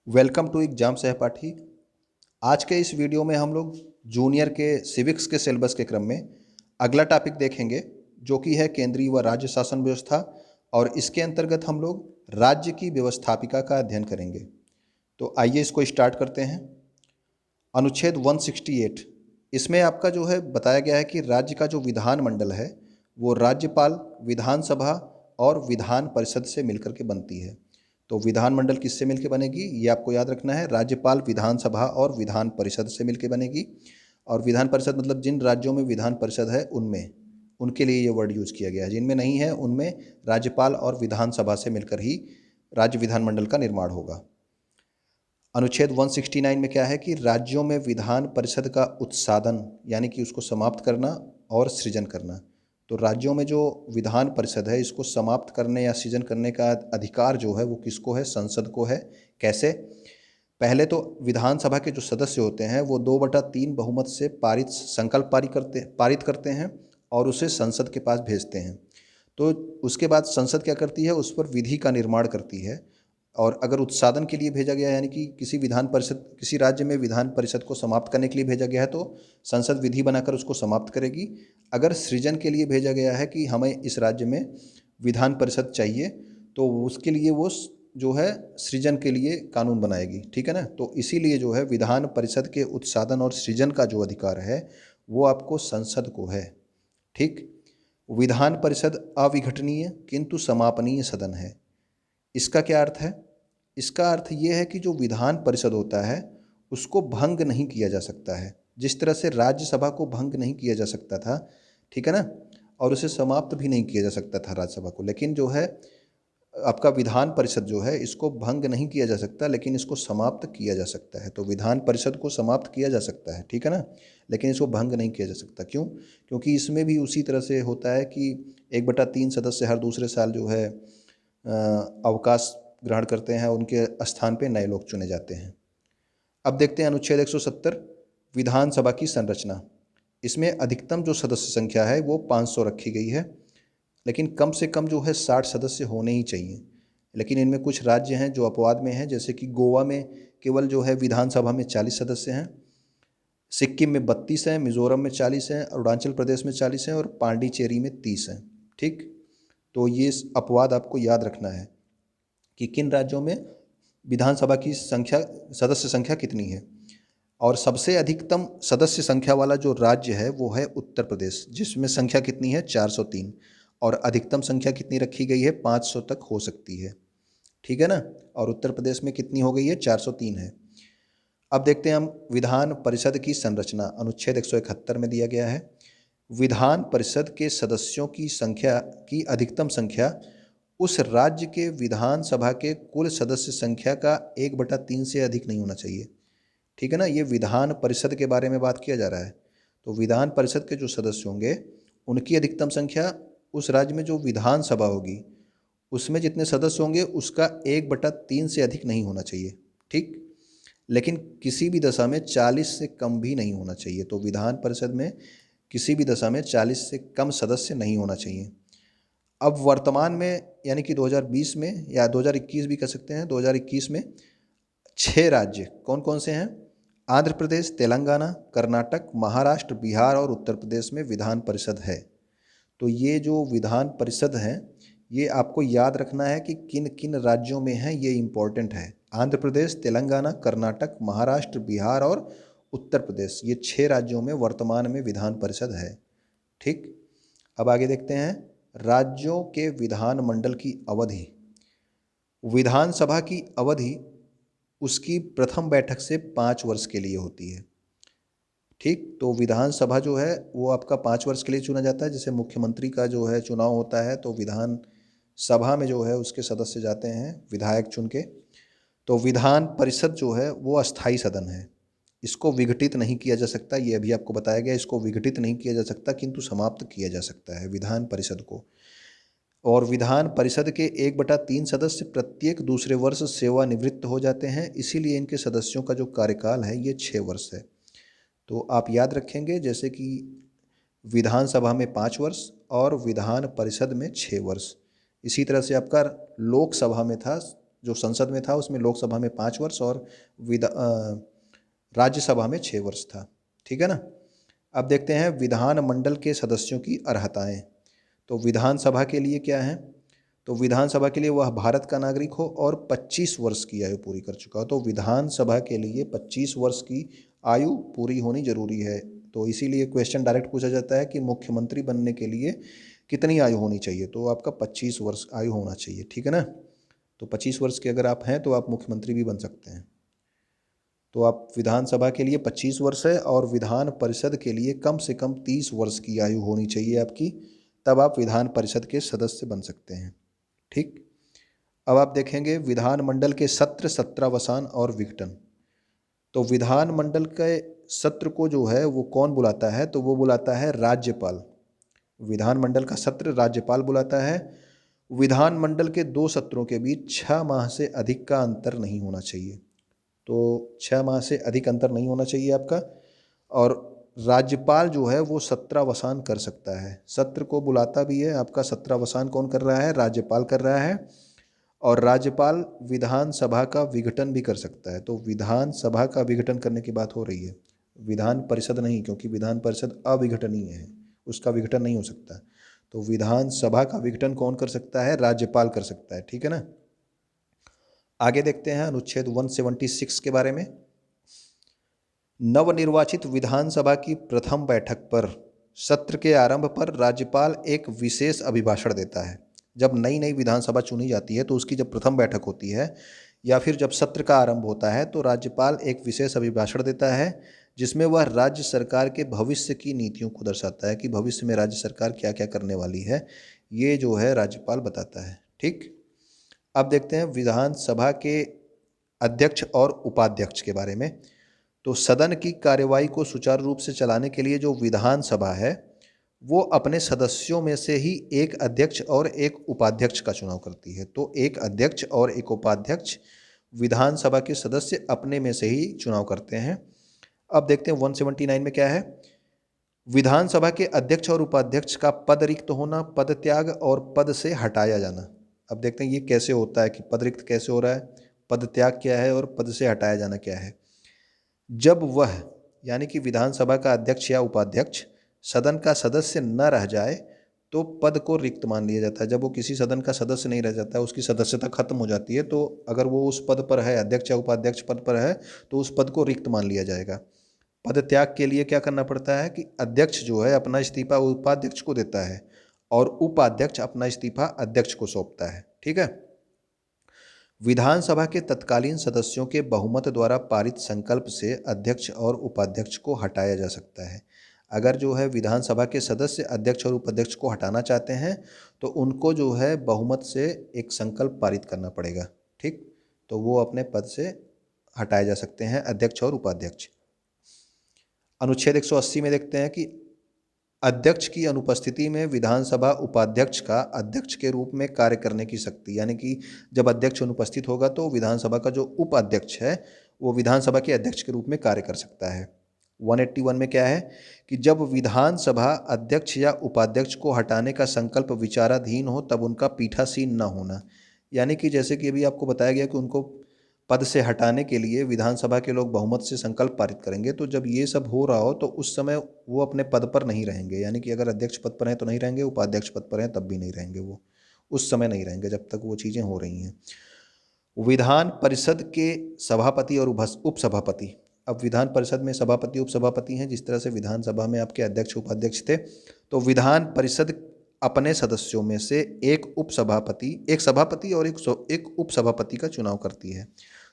Welcome to exam सहपाठी। आज के इस वीडियो में हम लोग जूनियर के सिविक्स के सिलेबस के क्रम में अगला टॉपिक देखेंगे, जो कि है केंद्रीय व राज्य शासन व्यवस्था। और इसके अंतर्गत हम लोग राज्य की व्यवस्थापिका का अध्ययन करेंगे। तो आइए इसको स्टार्ट करते हैं। अनुच्छेद 168, इसमें आपका जो है बताया गया है कि राज्य का जो विधानमंडल है वो राज्यपाल, विधानसभा और विधान परिषद से मिलकर के बनती है। तो विधानमंडल किससे मिलकर बनेगी, ये आपको याद रखना है। राज्यपाल, विधानसभा और विधान परिषद से मिलकर बनेगी। और विधान परिषद मतलब जिन राज्यों में विधान परिषद है उनमें, उनके लिए ये वर्ड यूज किया गया है। जिनमें नहीं है उनमें राज्यपाल और विधानसभा से मिलकर ही राज्य विधानमंडल का निर्माण होगा। अनुच्छेद 169 में क्या है कि राज्यों में विधान परिषद का उत्सादन यानी कि उसको समाप्त करना और सृजन करना। तो राज्यों में जो विधान परिषद है इसको समाप्त करने या सृजन करने का अधिकार जो है वो किसको है? संसद को है। कैसे? पहले तो विधानसभा के जो सदस्य होते हैं वो 2/3 बहुमत से संकल्प पारित करते हैं और उसे संसद के पास भेजते हैं। तो उसके बाद संसद क्या करती है? उस पर विधि का निर्माण करती है। और अगर उत्सादन के लिए भेजा गया यानी कि किसी राज्य में विधान परिषद को समाप्त करने के लिए भेजा गया है तो संसद विधि बनाकर उसको समाप्त करेगी। अगर सृजन के लिए भेजा गया है कि हमें इस राज्य में विधान परिषद चाहिए तो उसके लिए वो जो है सृजन के लिए कानून बनाएगी। ठीक है ना। तो इसीलिए जो है विधान परिषद के उत्सादन और सृजन का जो अधिकार है वो आपको संसद को है। ठीक। विधान परिषद अविघटनीय किंतु समापनीय सदन है। इसका क्या अर्थ है? इसका अर्थ ये है कि जो विधान परिषद होता है उसको भंग नहीं किया जा सकता है। जिस तरह से राज्यसभा को भंग नहीं किया जा सकता था, ठीक है ना, और उसे समाप्त भी नहीं किया जा सकता था राज्यसभा को, लेकिन जो है आपका विधान परिषद जो है इसको भंग नहीं किया जा सकता लेकिन इसको समाप्त किया जा सकता है। तो विधान परिषद को समाप्त किया जा सकता है, ठीक है ना, लेकिन इसको भंग नहीं किया जा सकता। क्यों? क्योंकि इसमें भी उसी तरह से होता है कि 1/3 सदस्य हर दूसरे साल जो है अवकाश ग्रहण करते हैं, उनके स्थान पे नए लोग चुने जाते हैं। अब देखते हैं अनुच्छेद 170, विधानसभा की संरचना। इसमें अधिकतम जो सदस्य संख्या है वो 500 रखी गई है, लेकिन कम से कम जो है 60 सदस्य होने ही चाहिए। लेकिन इनमें कुछ राज्य हैं जो अपवाद में हैं, जैसे कि गोवा में केवल जो है विधानसभा में 40 सदस्य हैं, सिक्किम में 32 हैं, मिजोरम में 40 हैं, अरुणाचल प्रदेश में 40 हैं और पांडिचेरी में 30 हैं। ठीक। तो ये अपवाद आपको याद रखना है कि किन राज्यों में विधानसभा की सदस्य संख्या कितनी है। और सबसे अधिकतम सदस्य संख्या वाला जो राज्य है वो है उत्तर प्रदेश, जिसमें संख्या कितनी है? 403। और अधिकतम संख्या कितनी रखी गई है? 500 तक हो सकती है। ठीक है ना। और उत्तर प्रदेश में कितनी हो गई है? 403 है। अब देखते हैं हम विधान परिषद की संरचना। अनुच्छेद 171 में दिया गया है, विधान परिषद के सदस्यों की संख्या की अधिकतम संख्या उस राज्य के विधानसभा के कुल सदस्य संख्या का 1/3 से अधिक नहीं होना चाहिए। ठीक है ना। ये विधान परिषद के बारे में बात किया जा रहा है। तो विधान परिषद के जो सदस्य होंगे उनकी अधिकतम संख्या उस राज्य में जो विधानसभा होगी उसमें जितने सदस्य होंगे उसका 1/3 से अधिक नहीं होना चाहिए। ठीक। लेकिन किसी भी दशा में 40 से कम भी नहीं होना चाहिए। तो विधान परिषद में किसी भी दशा में 40 से कम सदस्य नहीं होना चाहिए। अब वर्तमान में यानी कि 2020 में या 2021 भी कह सकते हैं, 2021 में 6 राज्य कौन कौन से हैं? आंध्र प्रदेश, तेलंगाना, कर्नाटक, महाराष्ट्र, बिहार और उत्तर प्रदेश में विधान परिषद है। तो ये जो विधान परिषद हैं ये आपको याद रखना है कि किन किन राज्यों में है, ये इम्पोर्टेंट है। आंध्र प्रदेश, तेलंगाना, कर्नाटक, महाराष्ट्र, बिहार और उत्तर प्रदेश, ये 6 राज्यों में वर्तमान में विधान परिषद है। ठीक। अब आगे देखते हैं राज्यों के विधानमंडल की अवधि। विधानसभा की अवधि उसकी प्रथम बैठक से 5 वर्ष के लिए होती है। ठीक। तो विधानसभा जो है वो आपका 5 वर्ष के लिए चुना जाता है। जैसे मुख्यमंत्री का जो है चुनाव होता है तो विधान सभा में जो है उसके सदस्य जाते हैं विधायक चुन के। तो विधान परिषद जो है वो अस्थाई सदन है, इसको विघटित नहीं किया जा सकता। ये अभी आपको बताया गया, इसको विघटित नहीं किया जा सकता किंतु समाप्त किया जा सकता है विधान परिषद को। और विधान परिषद के 1/3 सदस्य प्रत्येक दूसरे वर्ष सेवानिवृत्त हो जाते हैं, इसीलिए इनके सदस्यों का जो कार्यकाल है ये 6 वर्ष है। तो आप याद रखेंगे जैसे कि विधानसभा में 5 वर्ष और विधान परिषद में 6 वर्ष। इसी तरह से आपका लोकसभा में था जो संसद में था उसमें लोकसभा में 5 वर्ष और राज्यसभा में 6 वर्ष था। ठीक है ना। अब देखते हैं विधानमंडल के सदस्यों की अर्हताएं। तो विधानसभा के लिए क्या है, तो विधानसभा के लिए वह भारत का नागरिक हो और 25 वर्ष की आयु पूरी कर चुका हो। तो विधानसभा के लिए 25 वर्ष की आयु पूरी होनी जरूरी है। तो इसीलिए क्वेश्चन डायरेक्ट पूछा जाता है कि मुख्यमंत्री बनने के लिए कितनी आयु होनी चाहिए, तो आपका 25 वर्ष आयु होना चाहिए। ठीक है ना। तो 25 वर्ष के अगर आप हैं तो आप मुख्यमंत्री भी बन सकते हैं। तो आप विधानसभा के लिए 25 वर्ष है और विधान परिषद के लिए कम से कम 30 वर्ष की आयु होनी चाहिए आपकी, तब आप विधान परिषद के सदस्य बन सकते हैं। ठीक। अब आप देखेंगे विधानमंडल के सत्र, सत्रावसान और विघटन। तो विधानमंडल के सत्र को जो है वो कौन बुलाता है, तो वो बुलाता है राज्यपाल। विधानमंडल का सत्र राज्यपाल बुलाता है। विधानमंडल के 2 सत्रों के बीच 6 माह से अधिक का अंतर नहीं होना चाहिए। तो 6 माह से अधिक अंतर नहीं होना चाहिए आपका। और राज्यपाल जो है वो सत्रावसान कर सकता है, सत्र को बुलाता भी है आपका। सत्रावसान कौन कर रहा है, राज्यपाल कर रहा है। और राज्यपाल विधानसभा का विघटन भी कर सकता है। तो विधानसभा का विघटन करने की बात हो रही है, विधान परिषद नहीं, क्योंकि विधान परिषद अविघटनीय है, उसका विघटन नहीं हो सकता। तो विधानसभा का विघटन कौन कर सकता है, राज्यपाल कर सकता है। ठीक है ना। आगे देखते हैं अनुच्छेद 176 के बारे में। नवनिर्वाचित विधानसभा की प्रथम बैठक पर सत्र के आरंभ पर राज्यपाल एक विशेष अभिभाषण देता है। जब नई नई विधानसभा चुनी जाती है तो उसकी जब प्रथम बैठक होती है या फिर जब सत्र का आरंभ होता है तो राज्यपाल एक विशेष अभिभाषण देता है, जिसमें वह राज्य सरकार के भविष्य की नीतियों को दर्शाता है कि भविष्य में राज्य सरकार क्या क्या करने वाली है, ये जो है राज्यपाल बताता है। ठीक। अब देखते हैं विधानसभा के अध्यक्ष और उपाध्यक्ष के बारे में। तो सदन की कार्यवाही को सुचारू रूप से चलाने के लिए जो विधानसभा है वो अपने सदस्यों में से ही एक अध्यक्ष और एक उपाध्यक्ष का चुनाव करती है। तो एक अध्यक्ष और एक उपाध्यक्ष विधानसभा के सदस्य अपने में से ही चुनाव करते हैं। अब देखते हैं 179 में क्या है। विधानसभा के अध्यक्ष और उपाध्यक्ष का पद रिक्त होना, पद त्याग और पद से हटाया जाना। अब देखते हैं ये कैसे होता है कि पद रिक्त कैसे हो रहा है, पद त्याग क्या है और पद से हटाया जाना क्या है। जब वह यानी कि विधानसभा का अध्यक्ष या उपाध्यक्ष सदन का सदस्य न रह जाए तो पद को रिक्त मान लिया जाता है। जब वो किसी सदन का सदस्य नहीं रह जाता है, उसकी सदस्यता खत्म हो जाती है, तो अगर वो उस पद पर है, अध्यक्ष या उपाध्यक्ष पद पर है, तो उस पद को रिक्त मान लिया जाएगा। पद त्याग के लिए क्या करना पड़ता है कि अध्यक्ष जो है अपना इस्तीफा उपाध्यक्ष को देता है और उपाध्यक्ष अपना इस्तीफा अध्यक्ष को सौंपता है। ठीक है। विधानसभा के तत्कालीन सदस्यों के बहुमत द्वारा पारित संकल्प से अध्यक्ष और उपाध्यक्ष को हटाया जा सकता है। अगर जो है विधानसभा के सदस्य अध्यक्ष और उपाध्यक्ष को हटाना चाहते हैं तो उनको जो है बहुमत से एक संकल्प पारित करना पड़ेगा। ठीक। तो वो अपने पद से हटाए जा सकते हैं अध्यक्ष और उपाध्यक्ष। अनुच्छेद 180 में देखते हैं कि अध्यक्ष की अनुपस्थिति में विधानसभा उपाध्यक्ष का अध्यक्ष के रूप में कार्य करने की शक्ति, यानी कि जब अध्यक्ष अनुपस्थित होगा तो विधानसभा का जो उपाध्यक्ष है वो विधानसभा के अध्यक्ष के रूप में कार्य कर सकता है। 181 में क्या है कि जब विधानसभा अध्यक्ष या उपाध्यक्ष को हटाने का संकल्प विचाराधीन हो तब उनका पीठासीन न होना, यानी कि जैसे कि अभी आपको बताया गया कि उनको पद से हटाने के लिए विधानसभा के लोग बहुमत से संकल्प पारित करेंगे, तो जब ये सब हो रहा हो तो उस समय वो अपने पद पर नहीं रहेंगे, यानी कि अगर अध्यक्ष पद पर हैं तो नहीं रहेंगे, उपाध्यक्ष पद पर हैं तब भी नहीं रहेंगे, वो उस समय नहीं रहेंगे जब तक वो चीज़ें हो रही हैं। विधान परिषद के सभापति और उपसभापति। अब विधान परिषद में सभापति उपसभापति हैं, जिस तरह से विधानसभा में आपके अध्यक्ष उपाध्यक्ष थे, तो विधान परिषद अपने सदस्यों में से एक उपसभापति, एक सभापति और एक उपसभापति का चुनाव करती है।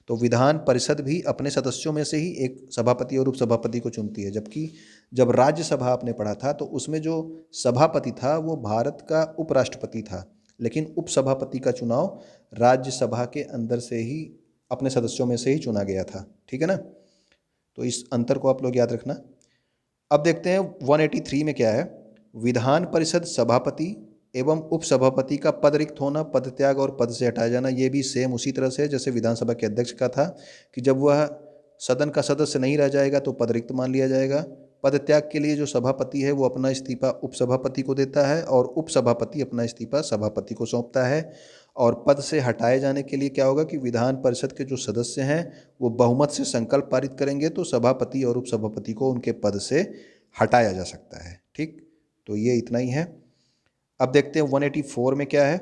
तो विधान परिषद भी अपने सदस्यों में से ही एक सभापति और उपसभापति को चुनती है, जबकि जब राज्यसभा आपने पढ़ा था तो उसमें जो सभापति था वो भारत का उपराष्ट्रपति था, लेकिन उपसभापति का चुनाव राज्यसभा के अंदर से ही अपने सदस्यों में से ही चुना गया था। ठीक है ना। तो इस अंतर को आप लोग याद रखना। अब देखते हैं 183 में क्या है। विधान परिषद सभापति एवं उपसभापति का पद रिक्त होना, पद त्याग और पद से हटाया जाना, ये भी सेम उसी तरह से जैसे विधानसभा के अध्यक्ष का था कि जब वह सदन का सदस्य नहीं रह जाएगा तो पद रिक्त मान लिया जाएगा पदत्याग के लिए जो सभापति है वो अपना इस्तीफा उपसभापति को देता है और उपसभापति अपना इस्तीफा सभापति को सौंपता है। और पद से हटाए जाने के लिए क्या होगा कि विधान परिषद के जो सदस्य हैं वो बहुमत से संकल्प पारित करेंगे तो सभापति और उपसभापति को उनके पद से हटाया जा सकता है। ठीक, तो ये इतना ही है। अब देखते हैं 184 में क्या है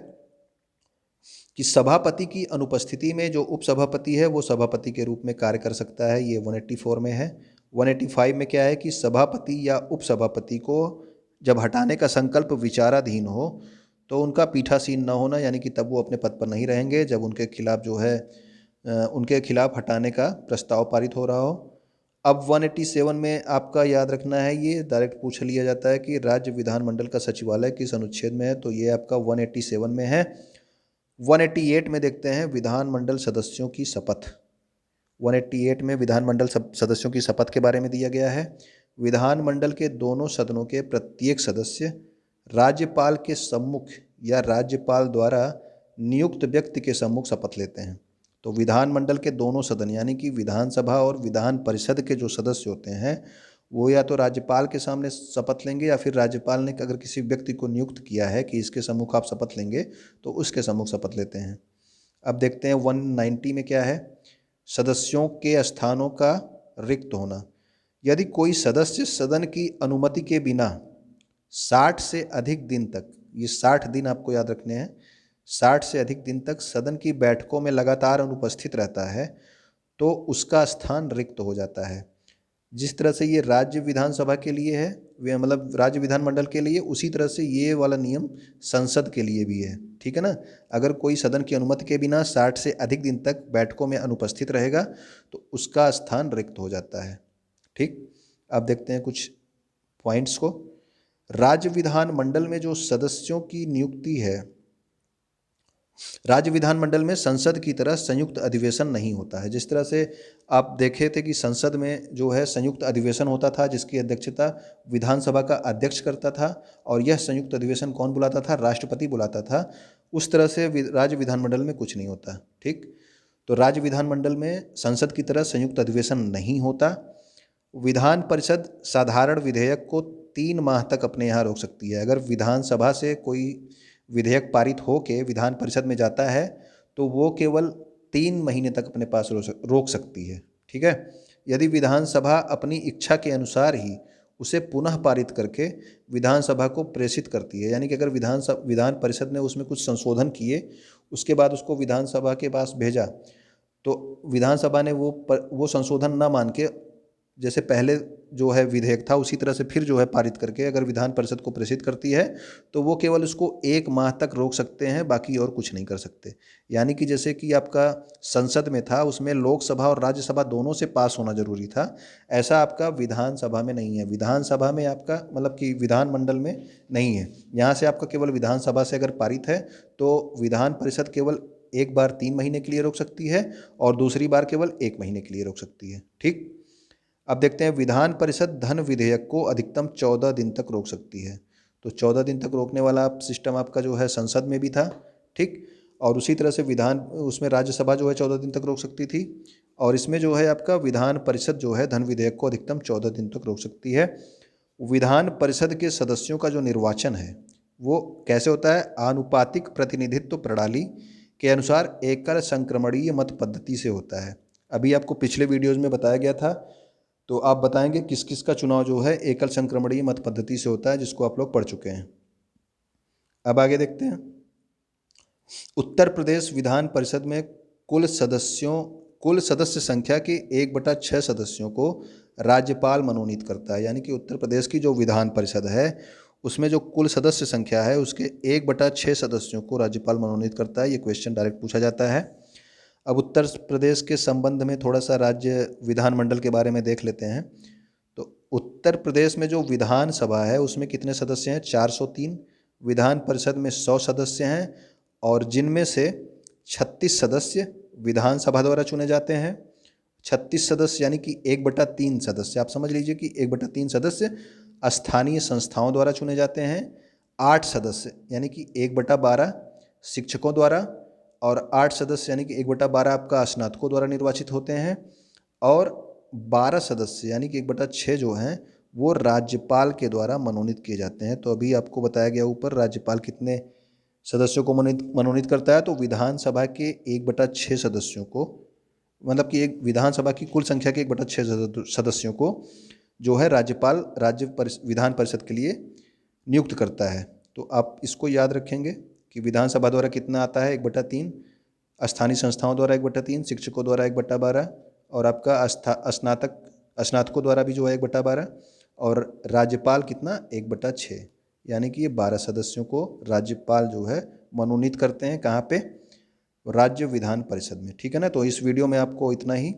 कि सभापति की अनुपस्थिति में जो उपसभापति है वो सभापति के रूप में कार्य कर सकता है, ये 184 में है। 185 में क्या है कि सभापति या उपसभापति को जब हटाने का संकल्प विचाराधीन हो तो उनका पीठासीन न होना, यानी कि तब वो अपने पद पर नहीं रहेंगे जब उनके खिलाफ जो है उनके खिलाफ हटाने का प्रस्ताव पारित हो रहा हो। अब 187 में आपका याद रखना है, ये डायरेक्ट पूछ लिया जाता है कि राज्य विधानमंडल का सचिवालय किस अनुच्छेद में है, तो ये आपका 187 में है। 188 में देखते हैं विधानमंडल सदस्यों की शपथ। 188 में विधानमंडल सदस्यों की शपथ के बारे में दिया गया है। विधानमंडल के दोनों सदनों के प्रत्येक सदस्य राज्यपाल के सम्मुख या राज्यपाल द्वारा नियुक्त व्यक्ति के सम्मुख शपथ लेते हैं। तो विधानमंडल के दोनों सदन यानी कि विधानसभा और विधान परिषद के जो सदस्य होते हैं वो या तो राज्यपाल के सामने शपथ लेंगे या फिर राज्यपाल ने अगर किसी व्यक्ति को नियुक्त किया है कि इसके सम्मुख आप शपथ लेंगे तो उसके सम्मुख शपथ लेते हैं। अब देखते हैं 190 में क्या है, सदस्यों के स्थानों का रिक्त होना। यदि कोई सदस्य सदन की अनुमति के बिना 60 से अधिक दिन तक, ये 60 दिन आपको याद रखने हैं, 60 से अधिक दिन तक सदन की बैठकों में लगातार अनुपस्थित रहता है तो उसका स्थान रिक्त हो जाता है। जिस तरह से ये राज्य विधानसभा के लिए है, वे मतलब राज्य विधानमंडल के लिए, उसी तरह से ये वाला नियम संसद के लिए भी है। ठीक है ना, अगर कोई सदन की अनुमति के बिना 60 से अधिक दिन तक बैठकों में अनुपस्थित रहेगा तो उसका स्थान रिक्त हो जाता है। ठीक, अब देखते हैं कुछ पॉइंट्स को। राज्य विधानमंडल में जो सदस्यों की नियुक्ति है, राज्य विधानमंडल में संसद की तरह संयुक्त अधिवेशन नहीं होता है। जिस तरह से आप देखे थे कि संसद में जो है संयुक्त अधिवेशन होता था जिसकी अध्यक्षता विधानसभा का अध्यक्ष करता था और यह संयुक्त अधिवेशन कौन बुलाता था, राष्ट्रपति बुलाता था। उस तरह से राज्य विधानमंडल में कुछ नहीं होता। ठीक, तो राज्य विधानमंडल में संसद की तरह संयुक्त अधिवेशन नहीं होता। विधान परिषद साधारण विधेयक को 3 माह तक अपने यहाँ रोक सकती है। अगर विधानसभा से कोई विधेयक पारित हो के विधान परिषद में जाता है तो वो केवल 3 महीने तक अपने पास रोक सकती है। ठीक है, यदि विधानसभा अपनी इच्छा के अनुसार ही उसे पुनः पारित करके विधानसभा को प्रेषित करती है, यानी कि अगर विधान परिषद ने उसमें कुछ संशोधन किए उसके बाद उसको विधानसभा के पास भेजा तो विधानसभा ने वो संशोधन ना मान के जैसे पहले जो है विधेयक था उसी तरह से फिर जो है पारित करके अगर विधान परिषद को प्रेषित करती है तो वो केवल उसको 1 माह तक रोक सकते हैं, बाकी और कुछ नहीं कर सकते। यानी कि जैसे कि आपका संसद में था उसमें लोकसभा और राज्यसभा दोनों से पास होना जरूरी था, ऐसा आपका विधानसभा में नहीं है। विधानसभा में आपका मतलब कि विधानमंडल में नहीं है। यहाँ से आपका केवल विधानसभा से अगर पारित है तो विधान परिषद केवल एक बार 3 महीने के लिए रोक सकती है और दूसरी बार केवल 1 महीने के लिए रोक सकती है। ठीक, अब देखते हैं विधान परिषद धन विधेयक को अधिकतम 14 दिन तक रोक सकती है। तो 14 दिन तक रोकने वाला सिस्टम आपका जो है संसद में भी था। ठीक, और उसी तरह से उसमें राज्यसभा जो है 14 दिन तक रोक सकती थी और इसमें जो है आपका विधान परिषद जो है धन विधेयक को अधिकतम 14 दिन तक रोक सकती है। विधान परिषद के सदस्यों का जो निर्वाचन है वो कैसे होता है, आनुपातिक प्रतिनिधित्व प्रणाली के अनुसार एकल संक्रमणीय मत पद्धति से होता है। अभी आपको पिछले वीडियोज़ में बताया गया था, तो आप बताएंगे किस किस का चुनाव जो है एकल संक्रमणीय मत पद्धति से होता है, जिसको आप लोग पढ़ चुके हैं। अब आगे देखते हैं। उत्तर प्रदेश विधान परिषद में कुल सदस्य संख्या के 1/6 सदस्यों को राज्यपाल मनोनीत करता है। यानी कि उत्तर प्रदेश की जो विधान परिषद है उसमें जो कुल सदस्य संख्या है उसके 1/6 सदस्यों को राज्यपाल मनोनीत करता है। ये क्वेश्चन डायरेक्ट पूछा जाता है। अब उत्तर प्रदेश के संबंध में थोड़ा सा राज्य विधानमंडल के बारे में देख लेते हैं। तो उत्तर प्रदेश में जो विधानसभा है उसमें कितने सदस्य हैं, 403। विधान परिषद में 100 सदस्य हैं और जिनमें से 36 सदस्य विधानसभा द्वारा चुने जाते हैं। 36 सदस्य यानी कि 1/3 सदस्य, आप समझ लीजिए कि 1/3 सदस्य स्थानीय संस्थाओं द्वारा चुने जाते हैं। 8 सदस्य यानी कि 1/12 शिक्षकों द्वारा और 8 सदस्य यानी कि 1/12 आपका स्नातकों द्वारा निर्वाचित होते हैं और 12 सदस्य यानी कि 1/6 जो हैं वो राज्यपाल के द्वारा मनोनीत किए जाते हैं। तो अभी आपको बताया गया ऊपर राज्यपाल कितने सदस्यों को मनोनीत करता है, तो विधानसभा के 1/6 सदस्यों को, मतलब कि एक विधानसभा की कुल संख्या के 1/6 सदस्यों को जो है राज्यपाल विधान परिषद के लिए नियुक्त करता है। तो आप इसको याद रखेंगे कि विधानसभा द्वारा कितना आता है 1/3, स्थानीय संस्थाओं द्वारा 1/3, शिक्षकों द्वारा 1/12 और आपका स्नातकों द्वारा भी जो है 1/12 और राज्यपाल कितना 1/6, यानी कि ये 12 सदस्यों को राज्यपाल जो है मनोनीत करते हैं। कहाँ पे? राज्य विधान परिषद में। ठीक है ना। तो इस वीडियो में आपको इतना ही।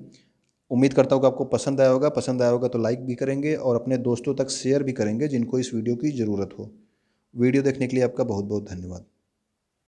उम्मीद करता हूँ कि आपको पसंद आया होगा। पसंद आया होगा तो लाइक भी करेंगे और अपने दोस्तों तक शेयर भी करेंगे जिनको इस वीडियो की ज़रूरत हो। वीडियो देखने के लिए आपका बहुत बहुत धन्यवाद।